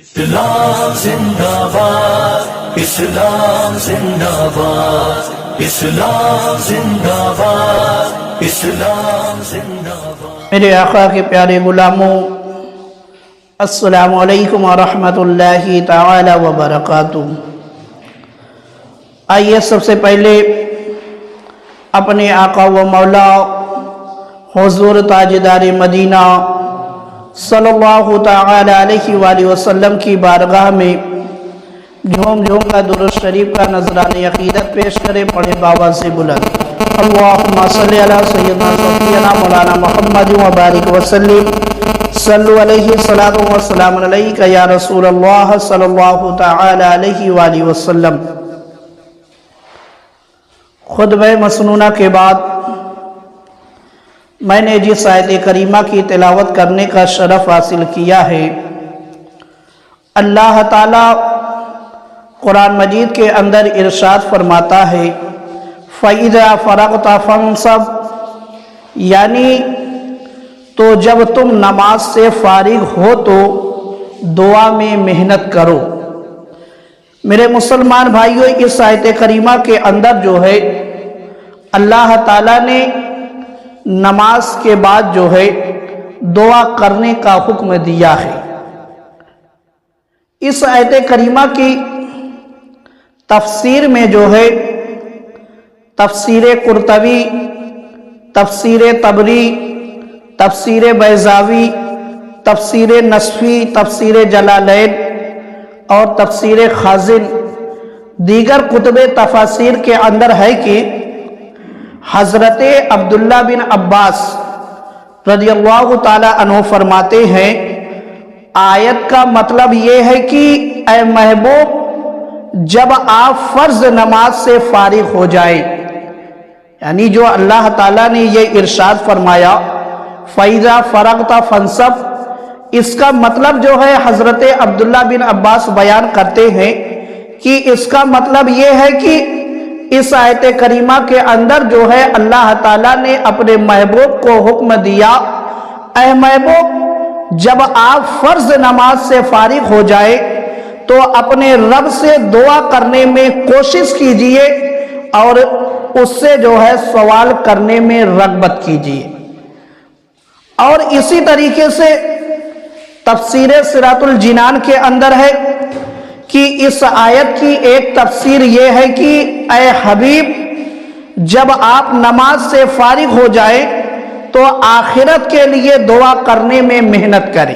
اسلام زندہ باد، اسلام زندہ باد، اسلام زندہ باد، اسلام زندہ باد۔ میرے آقا کے پیارے غلاموں، السلام علیکم ورحمۃ اللہ تعالی وبرکاتہ۔ آئیے سب سے پہلے اپنے آقا و مولا حضور تاجدار مدینہ صلی اللہ تعالی علیہ وآلہ وسلم کی بارگاہ میں جھوم کا درود شریف کا نذرانہ عقیدت پیش کرے، پڑھے باواز سے بلند اللہم صلی علی سیدنا صفینا مولانا محمد وبارک وسلم، صلو علیہ صلاۃ و سلام علیک یا رسول اللہ صلی اللہ تعالی علیہ وآلہ وسلم۔ خطبہ مسنونہ کے بعد میں نے جس آیت کریمہ کی تلاوت کرنے کا شرف حاصل کیا ہے، اللہ تعالیٰ قرآن مجید کے اندر ارشاد فرماتا ہے فَإِذَا فَرَغْتَ فَانْصَبْ، یعنی تو جب تم نماز سے فارغ ہو تو دعا میں محنت کرو۔ میرے مسلمان بھائیوں، اس آیت کریمہ کے اندر جو ہے اللہ تعالیٰ نے نماز کے بعد جو ہے دعا کرنے کا حکم دیا ہے۔ اس آیت کریمہ کی تفسیر میں جو ہے تفسیر قرطبی، تفسیر طبری، تفسیر بیضاوی، تفسیر نصفی، تفسیر جلالین اور تفسیر خازن، دیگر کتب تفاسیر کے اندر ہے کہ حضرت عبداللہ بن عباس رضی اللہ تعالی عنہ فرماتے ہیں آیت کا مطلب یہ ہے کہ اے محبوب، جب آپ فرض نماز سے فارغ ہو جائیں، یعنی جو اللہ تعالیٰ نے یہ ارشاد فرمایا فَإِذَا فَرَغْتَ فَانْصَبْ، اس کا مطلب جو ہے حضرت عبداللہ بن عباس بیان کرتے ہیں کہ اس کا مطلب یہ ہے کہ اس آیت کریمہ کے اندر جو ہے اللہ تعالیٰ نے اپنے محبوب کو حکم دیا، اے محبوب جب آپ فرض نماز سے فارغ ہو جائے تو اپنے رب سے دعا کرنے میں کوشش کیجئے اور اس سے جو ہے سوال کرنے میں رغبت کیجئے۔ اور اسی طریقے سے تفسیر صراط الجنان کے اندر ہے کہ اس آیت کی ایک تفسیر یہ ہے کہ اے حبیب، جب آپ نماز سے فارغ ہو جائیں تو آخرت کے لیے دعا کرنے میں محنت کریں،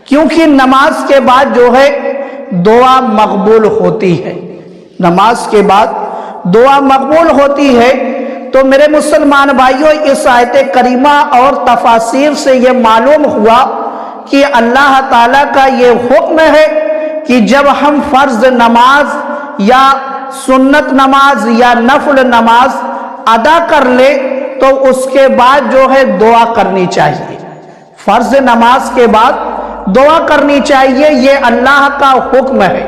کیونکہ نماز کے بعد جو ہے دعا مقبول ہوتی ہے، نماز کے بعد دعا مقبول ہوتی ہے۔ تو میرے مسلمان بھائیوں، اس آیت کریمہ اور تفاسیر سے یہ معلوم ہوا کہ اللہ تعالیٰ کا یہ حکم ہے کہ جب ہم فرض نماز یا سنت نماز یا نفل نماز ادا کر لیں تو اس کے بعد جو ہے دعا کرنی چاہیے، فرض نماز کے بعد دعا کرنی چاہیے، یہ اللہ کا حکم ہے،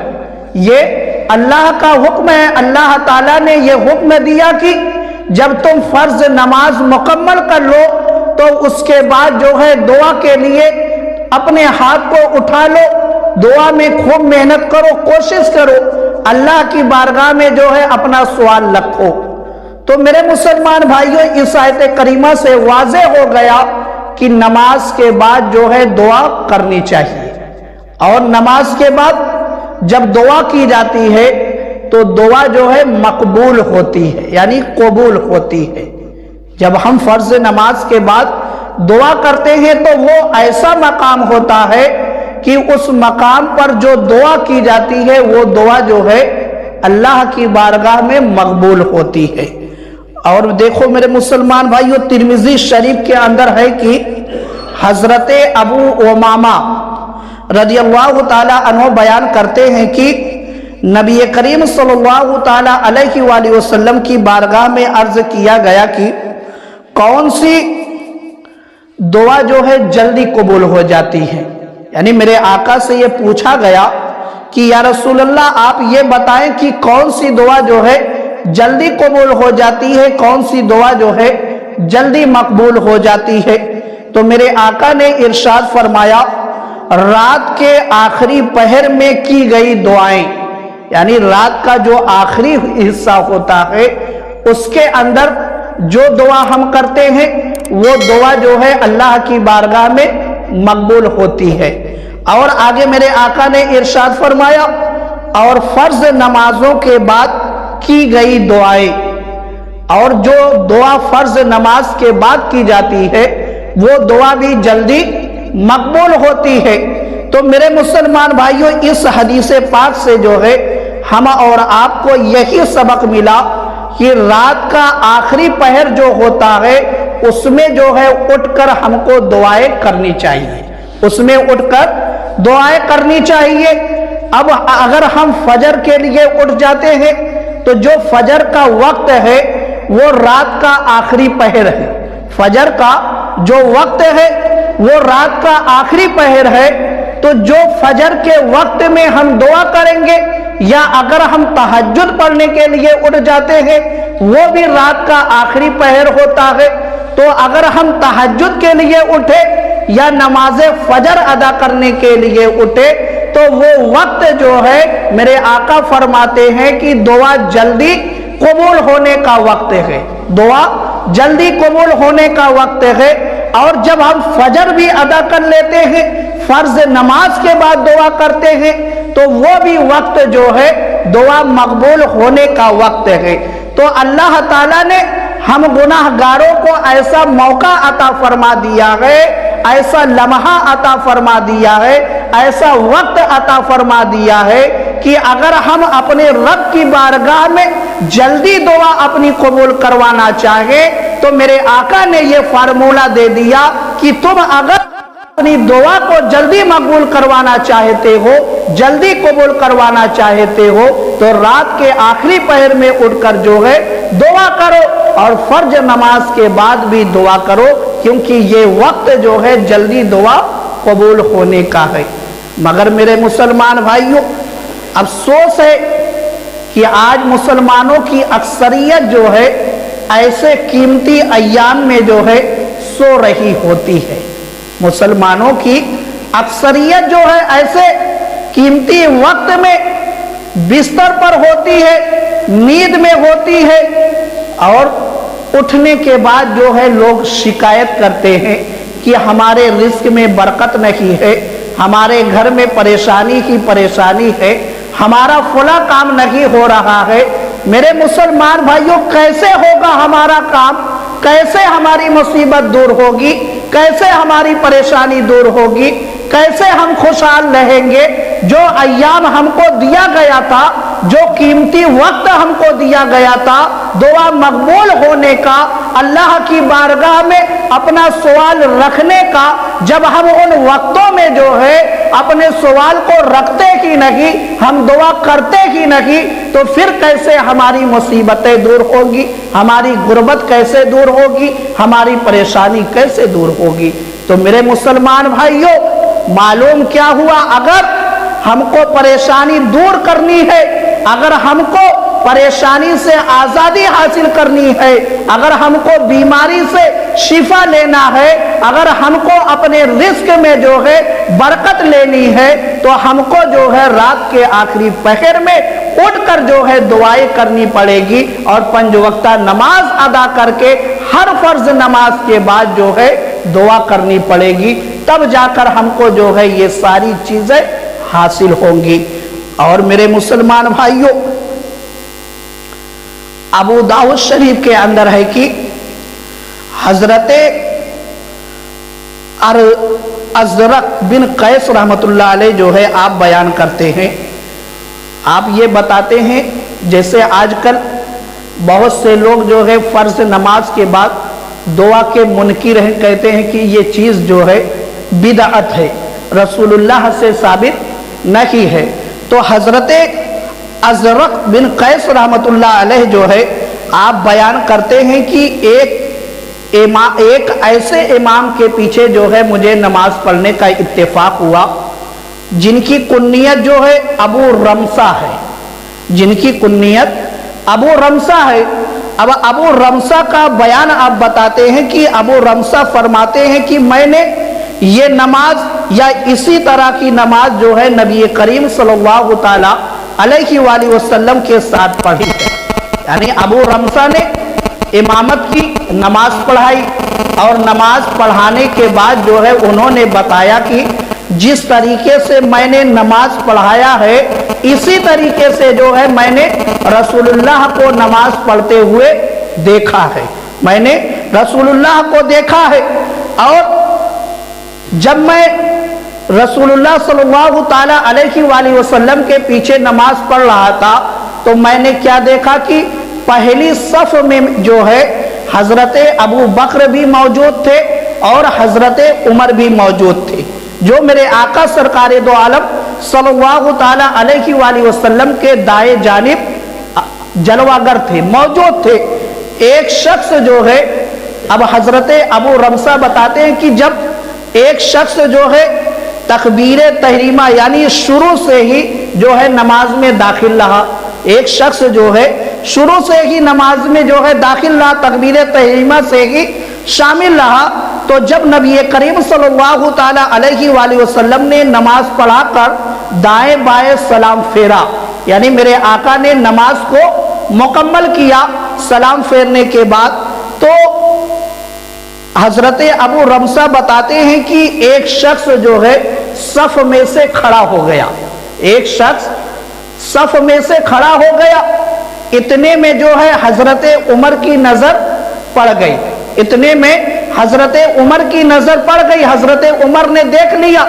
یہ اللہ کا حکم ہے۔ اللہ تعالیٰ نے یہ حکم دیا کہ جب تم فرض نماز مکمل کر لو تو اس کے بعد جو ہے دعا کے لیے اپنے ہاتھ کو اٹھا لو، دعا میں خوب محنت کرو، کوشش کرو، اللہ کی بارگاہ میں جو ہے اپنا سوال رکھو۔ تو میرے مسلمان بھائیوں، اس آیت کریمہ سے واضح ہو گیا کہ نماز کے بعد جو ہے دعا کرنی چاہیے، اور نماز کے بعد جب دعا کی جاتی ہے تو دعا جو ہے مقبول ہوتی ہے، یعنی قبول ہوتی ہے۔ جب ہم فرض نماز کے بعد دعا کرتے ہیں تو وہ ایسا مقام ہوتا ہے کہ اس مقام پر جو دعا کی جاتی ہے وہ دعا جو ہے اللہ کی بارگاہ میں مقبول ہوتی ہے۔ اور دیکھو میرے مسلمان بھائیو، ترمذی شریف کے اندر ہے کہ حضرت ابو امامہ رضی اللہ تعالی عنہ بیان کرتے ہیں کہ نبی کریم صلی اللہ تعالی علیہ وآلہ وسلم کی بارگاہ میں عرض کیا گیا کہ کون سی دعا جو ہے جلدی قبول ہو جاتی ہے، یعنی میرے آقا سے یہ پوچھا گیا کہ یا رسول اللہ آپ یہ بتائیں کہ کون سی دعا جو ہے جلدی قبول ہو جاتی ہے، کون سی دعا جو ہے جلدی مقبول ہو جاتی ہے۔ تو میرے آقا نے ارشاد فرمایا رات کے آخری پہر میں کی گئی دعائیں، یعنی رات کا جو آخری حصہ ہوتا ہے اس کے اندر جو دعا ہم کرتے ہیں وہ دعا جو ہے اللہ کی بارگاہ میں مقبول ہوتی ہے۔ اور آگے میرے آقا نے ارشاد فرمایا اور فرض نمازوں کے بعد کی گئی دعائیں، اور جو دعا فرض نماز کے بعد کی جاتی ہے وہ دعا بھی جلدی مقبول ہوتی ہے۔ تو میرے مسلمان بھائیوں، اس حدیث پاک سے جو ہے ہم اور آپ کو یہی سبق ملا کہ رات کا آخری پہر جو ہوتا ہے اس میں جو ہے اٹھ کر ہم کو دعائیں کرنی چاہیے، اس میں اٹھ کر دعائیں کرنی چاہیے۔ اب اگر ہم فجر کے لیے اٹھ جاتے ہیں تو جو فجر کا وقت ہے وہ رات کا آخری پہر ہے، فجر کا جو وقت ہے وہ رات کا آخری پہر ہے، تو جو فجر کے وقت میں ہم دعا کریں گے یا اگر ہم تہجد پڑھنے کے لیے اٹھ جاتے ہیں وہ بھی رات کا آخری پہر ہوتا ہے۔ تو اگر ہم تہجد کے لیے اٹھے یا نماز فجر ادا کرنے کے لیے اٹھے تو وہ وقت جو ہے میرے آقا فرماتے ہیں کہ دعا جلدی قبول ہونے کا وقت ہے، دعا جلدی قبول ہونے کا وقت ہے۔ اور جب ہم فجر بھی ادا کر لیتے ہیں، فرض نماز کے بعد دعا کرتے ہیں تو وہ بھی وقت جو ہے دعا مقبول ہونے کا وقت ہے۔ تو اللہ تعالیٰ نے ہم گناہ گاروں کو ایسا موقع عطا فرما دیا ہے، ایسا لمحہ عطا فرما دیا ہے، ایسا وقت عطا فرما دیا ہے کہ اگر ہم اپنے رب کی بارگاہ میں جلدی دعا اپنی قبول کروانا چاہیں تو میرے آقا نے یہ فارمولہ دے دیا کہ تم اگر اپنی دعا کو جلدی مقبول کروانا چاہتے ہو، جلدی قبول کروانا چاہتے ہو تو رات کے آخری پہر میں اٹھ کر جو ہے دعا کرو، اور فرض نماز کے بعد بھی دعا کرو، کیونکہ یہ وقت جو ہے جلدی دعا قبول ہونے کا ہے۔ مگر میرے مسلمان بھائیوں، افسوس ہے کہ آج مسلمانوں کی اکثریت جو ہے ایسے قیمتی ایام میں جو ہے سو رہی ہوتی ہے۔ مسلمانوں کی اکثریت جو ہے ایسے قیمتی وقت میں بستر پر ہوتی ہے، نیند میں ہوتی ہے، اور اٹھنے کے بعد جو ہے لوگ شکایت کرتے ہیں کہ ہمارے رزق میں برکت نہیں ہے، ہمارے گھر میں پریشانی ہی پریشانی ہے، ہمارا فلاں کام نہیں ہو رہا ہے۔ میرے مسلمان بھائیوں، کیسے ہوگا ہمارا کام؟ کیسے ہماری مصیبت دور ہوگی؟ کیسے ہماری پریشانی دور ہوگی؟ کیسے ہم خوشحال رہیں گے؟ جو ایام ہم کو دیا گیا تھا، جو قیمتی وقت ہم کو دیا گیا تھا دعا مقبول ہونے کا، اللہ کی بارگاہ میں اپنا سوال رکھنے کا، جب ہم ان وقتوں میں جو ہے اپنے سوال کو رکھتے ہی نہیں، ہم دعا کرتے ہی نہیں، تو پھر کیسے ہماری مصیبتیں دور ہوگی؟ ہماری غربت کیسے دور ہوگی؟ ہماری پریشانی کیسے دور ہوگی؟ تو میرے مسلمان بھائیوں، معلوم کیا ہوا؟ اگر ہم کو پریشانی دور کرنی ہے، اگر ہم کو پریشانی سے آزادی حاصل کرنی ہے، اگر ہم کو بیماری سے شفا لینا ہے، اگر ہم کو اپنے رزق میں جو ہے برکت لینی ہے، تو ہم کو جو ہے رات کے آخری پہر میں اٹھ کر جو ہے دعائیں کرنی پڑے گی، اور 5 وقتہ نماز ادا کر کے ہر فرض نماز کے بعد جو ہے دعا کرنی پڑے گی، تب جا کر ہم کو جو ہے یہ ساری چیزیں حاصل ہوں گی۔ اور میرے مسلمان بھائیوں، ابو داؤد شریف کے اندر ہے کہ حضرت ازرق بن قیس رحمت اللہ علیہ جو ہے آپ بیان کرتے ہیں، آپ یہ بتاتے ہیں جیسے آج کل بہت سے لوگ جو ہے فرض نماز کے بعد دعا کے منکر ہیں، کہتے ہیں کہ یہ چیز جو ہے بدعت ہے، رسول اللہ سے ثابت نہیں ہے۔ تو حضرت ازرق بن قیس رحمت اللہ علیہ جو ہے آپ بیان کرتے ہیں کہ ایک ایسے امام کے پیچھے جو ہے مجھے نماز پڑھنے کا اتفاق ہوا جن کی کنیت جو ہے ابو رمسہ ہے، جن کی کنیت ابو رمسہ ہے۔ اب ابو رمسہ کا بیان آپ بتاتے ہیں کہ ابو رمسہ فرماتے ہیں کہ میں نے یہ نماز یا اسی طرح کی نماز جو ہے نبی کریم صلی اللہ تعالی علیہ وآلہ وسلم کے ساتھ پڑھی ہے۔ یعنی ابو رمسا نے امامت کی، نماز پڑھائی، اور نماز پڑھانے کے بعد جو ہے انہوں نے بتایا کہ جس طریقے سے میں نے نماز پڑھایا ہے اسی طریقے سے جو ہے میں نے رسول اللہ کو نماز پڑھتے ہوئے دیکھا ہے، میں نے رسول اللہ کو دیکھا ہے۔ اور جب میں رسول اللہ صلی اللہ تعالی علیہ وآلہ وسلم کے پیچھے نماز پڑھ رہا تھا تو میں نے کیا دیکھا کہ پہلی صف میں جو ہے حضرت ابو بکر بھی موجود تھے اور حضرت عمر بھی موجود تھے، جو میرے آقا سرکار دو عالم صلی اللہ تعالی علیہ وآلہ وسلم کے دائیں جانب جلوہ گر تھے، موجود تھے۔ ایک شخص جو ہے، اب حضرت ابو رمسا بتاتے ہیں کہ جب ایک شخص جو ہے تکبیر تحریمہ یعنی شروع سے ہی جو ہے نماز میں داخل رہا، ایک شخص جو ہے شروع سے ہی نماز میں جو ہے داخل رہا، تکبیر تحریمہ سے ہی شامل رہا، تو جب نبی کریم صلی اللہ تعالی علیہ وآلہ وسلم نے نماز پڑھا کر دائیں بائیں سلام پھیرا، یعنی میرے آقا نے نماز کو مکمل کیا سلام پھیرنے کے بعد، تو حضرت ابو رمسا بتاتے ہیں کہ ایک شخص جو ہے صف میں سے کھڑا ہو گیا، ایک شخص صف میں سے کھڑا ہو گیا، اتنے میں جو ہے حضرت عمر کی نظر پڑ گئی، اتنے میں حضرت عمر کی نظر پڑ گئی، حضرت عمر نے دیکھ لیا،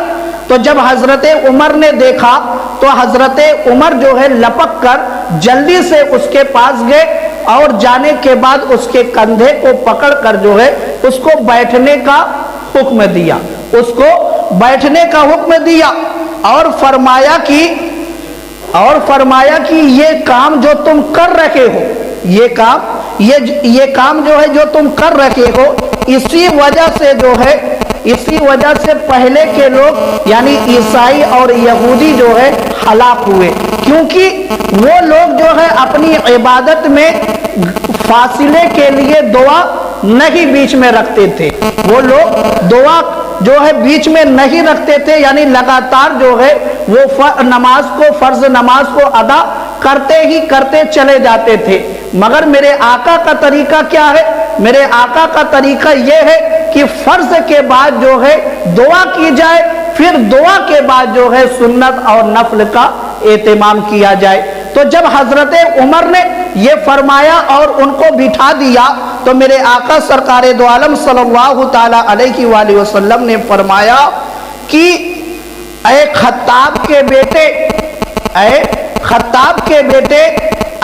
تو جب حضرت عمر نے دیکھا تو حضرت عمر جو ہے لپک کر جلدی سے اس کے پاس گئے اور جانے کے بعد اس کے کندھے کو پکڑ کر جو ہے اس کو بیٹھنے کا حکم دیا، اس کو بیٹھنے کا حکم دیا، اور فرمایا کہ یہ کام جو تم کر رہے ہو، یہ کام جو ہے جو تم کر رہے ہو، اسی وجہ سے پہلے کے لوگ یعنی عیسائی اور یہودی جو ہے ہلاک ہوئے، کیونکہ وہ لوگ جو ہے اپنی عبادت میں فاصلے کے لیے دعا نہیں بیچ میں رکھتے تھے، وہ لوگ دعا جو ہے بیچ میں نہیں رکھتے تھے، یعنی لگاتار جو ہے وہ فرض نماز کو ادا کرتے چلے جاتے تھے۔ مگر میرے آقا کا طریقہ کیا ہے؟ میرے آقا کا طریقہ یہ ہے کہ فرض کے بعد جو ہے دعا کی جائے، پھر دعا کے بعد جو ہے سنت اور نفل کا اہتمام کیا جائے۔ تو جب حضرت عمر نے یہ فرمایا اور ان کو بٹھا دیا تو میرے آقا سرکار دو عالم صلی اللہ تعالی علیہ وآلہ وسلم نے فرمایا کہ اے خطاب کے بیٹے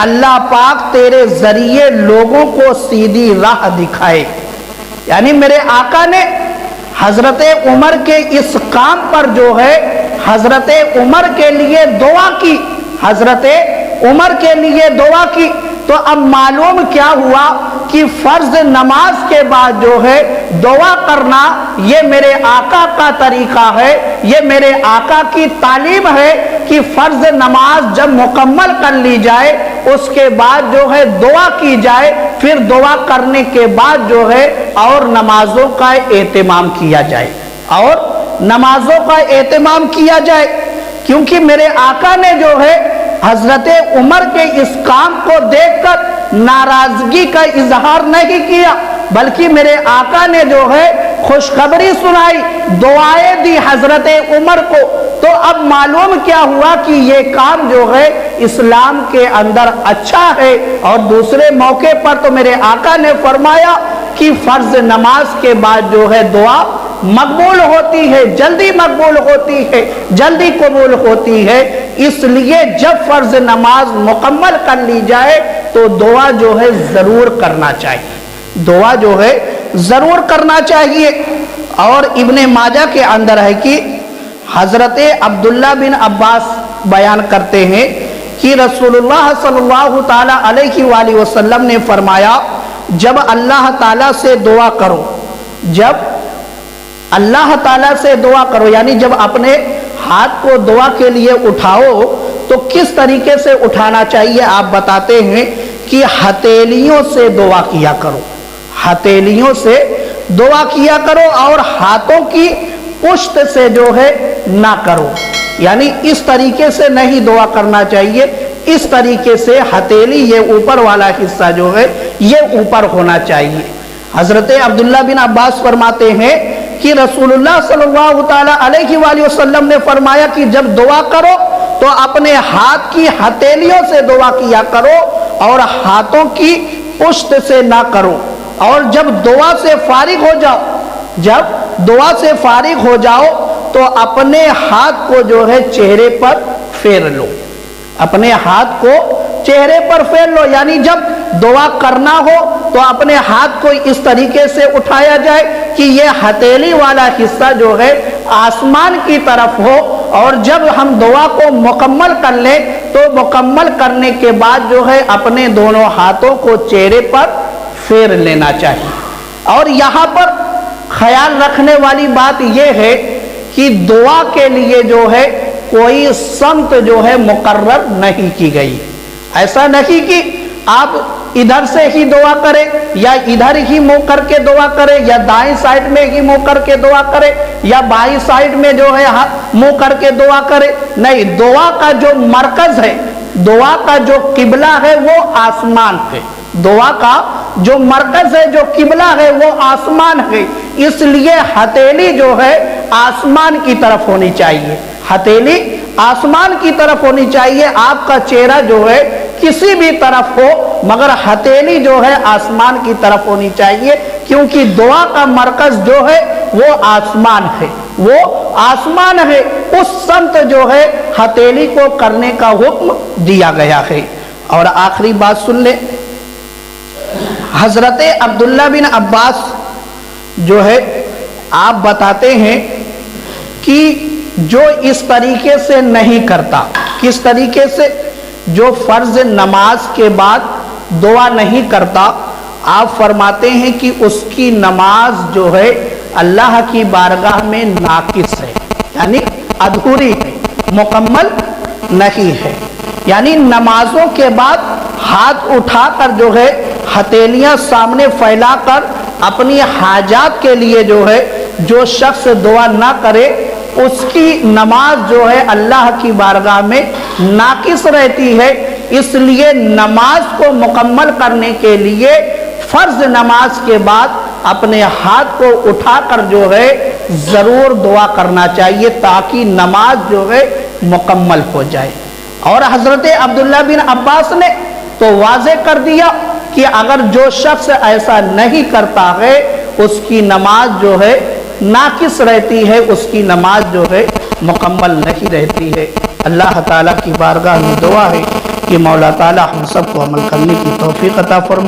اللہ پاک تیرے ذریعے لوگوں کو سیدھی راہ دکھائے، یعنی میرے آقا نے حضرت عمر کے اس کام پر جو ہے حضرت عمر کے لیے دعا کی، حضرت عمر کے لیے دعا کی۔ تو اب معلوم کیا ہوا کہ فرض نماز کے بعد جو ہے دعا کرنا یہ میرے آقا کا طریقہ ہے، یہ میرے آقا کی تعلیم ہے کہ فرض نماز جب مکمل کر لی جائے اس کے بعد جو ہے دعا کی جائے، پھر دعا کرنے کے بعد جو ہے اور نمازوں کا اہتمام کیا جائے، اور نمازوں کا اہتمام کیا جائے، کیونکہ میرے آقا نے جو ہے حضرت عمر کے اس کام کو دیکھ کر ناراضگی کا اظہار نہیں کیا، بلکہ میرے آقا نے جو ہے خوشخبری سنائی، دعائیں دی حضرت عمر کو۔ تو اب معلوم کیا ہوا کہ یہ کام جو ہے اسلام کے اندر اچھا ہے۔ اور دوسرے موقع پر تو میرے آقا نے فرمایا کہ فرض نماز کے بعد جو ہے دعا مقبول ہوتی ہے، جلدی مقبول ہوتی ہے، جلدی قبول ہوتی ہے، اس لیے جب فرض نماز مکمل کر لی جائے تو دعا جو ہے ضرور کرنا چاہیے، دعا جو ہے ضرور کرنا چاہیے۔ اور ابن ماجہ کے اندر ہے کہ حضرت عبداللہ بن عباس بیان کرتے ہیں کہ رسول اللہ صلی اللہ تعالی علیہ وآلہ وسلم نے فرمایا جب اللہ تعالیٰ سے دعا کرو، جب اللہ تعالیٰ سے دعا کرو، یعنی جب اپنے ہاتھ کو دعا کے لیے اٹھاؤ تو کس طریقے سے اٹھانا چاہیے؟ آپ بتاتے ہیں کہ ہتھیلیوں سے دعا کیا کرو، ہتھیلیوں سے دعا کیا کرو، اور ہاتھوں کی پشت سے جو ہے نہ کرو، یعنی اس طریقے سے نہیں دعا کرنا چاہیے، اس طریقے سے ہتھیلی یہ اوپر والا حصہ جو ہے یہ اوپر ہونا چاہیے۔ حضرت عبداللہ بن عباس فرماتے ہیں کہ رسول اللہ صلی اللہ تعالی علیہ وآلہ وسلم نے فرمایا کہ جب دعا کرو تو اپنے ہاتھ کی ہتھیلیوں سے دعا کیا کرو اور ہاتھوں کی پشت سے نہ کرو، اور جب دعا سے فارغ ہو جاؤ تو اپنے ہاتھ کو جو ہے چہرے پر پھیر لو، اپنے ہاتھ کو چہرے پر پھیر لو، یعنی جب دعا کرنا ہو تو اپنے ہاتھ کو اس طریقے سے اٹھایا جائے کہ یہ ہتھیلی والا حصہ جو ہے آسمان کی طرف ہو، اور جب ہم دعا کو مکمل کر لیں تو مکمل کرنے کے بعد جو ہے اپنے دونوں ہاتھوں کو چہرے پر پھیر لینا چاہیے۔ اور یہاں پر خیال رکھنے والی بات یہ ہے کہ دعا کے لیے جو ہے کوئی سمت جو ہے مقرر نہیں کی گئی، ایسا نہیں کہ آپ ادھر سے ہی دعا کریں یا ادھر ہی منہ کر کے دعا کریں یا دائیں سائڈ میں ہی منہ کر کے دعا کریں یا بائیں سائڈ میں جو ہے منہ کر کے دعا کریں، نہیں، دعا کا جو مرکز ہے، دعا کا جو قبلہ ہے وہ آسمان ہے، دعا کا جو مرکز ہے، جو قبلہ ہے وہ آسمان ہے، اس لیے ہتھیلی جو ہے آسمان کی طرف ہونی چاہیے، ہتھیلی آسمان کی طرف ہونی چاہیے، آپ کا چہرہ جو ہے کسی بھی طرف ہو مگر ہتھیلی جو ہے آسمان کی طرف ہونی چاہیے، کیونکہ دعا کا مرکز جو ہے وہ آسمان ہے، وہ آسمان ہے، اس سمت جو ہے ہتھیلی کو کرنے کا حکم دیا گیا ہے۔ اور آخری بات سن لیں، حضرت عبداللہ بن عباس جو ہے آپ بتاتے ہیں کہ جو اس طریقے سے نہیں کرتا، کس طریقے سے، جو فرض نماز کے بعد دعا نہیں کرتا، آپ فرماتے ہیں کہ اس کی نماز جو ہے اللہ کی بارگاہ میں ناقص ہے، یعنی ادھوری ہے، مکمل نہیں ہے، یعنی نمازوں کے بعد ہاتھ اٹھا کر جو ہے ہتھیلیاں سامنے پھیلا کر اپنی حاجات کے لیے جو ہے جو شخص دعا نہ کرے اس کی نماز جو ہے اللہ کی بارگاہ میں ناقص رہتی ہے، اس لیے نماز کو مکمل کرنے کے لیے فرض نماز کے بعد اپنے ہاتھ کو اٹھا کر جو ہے ضرور دعا کرنا چاہیے تاکہ نماز جو ہے مکمل ہو جائے۔ اور حضرت عبداللہ بن عباس نے تو واضح کر دیا کہ اگر جو شخص ایسا نہیں کرتا ہے اس کی نماز جو ہے ناقص رہتی ہے، اس کی نماز جو ہے مکمل نہیں رہتی ہے۔ اللہ تعالیٰ کی بارگاہ میں دعا ہے کہ مولا تعالیٰ ہم سب کو عمل کرنے کی توفیق عطا فرمائے۔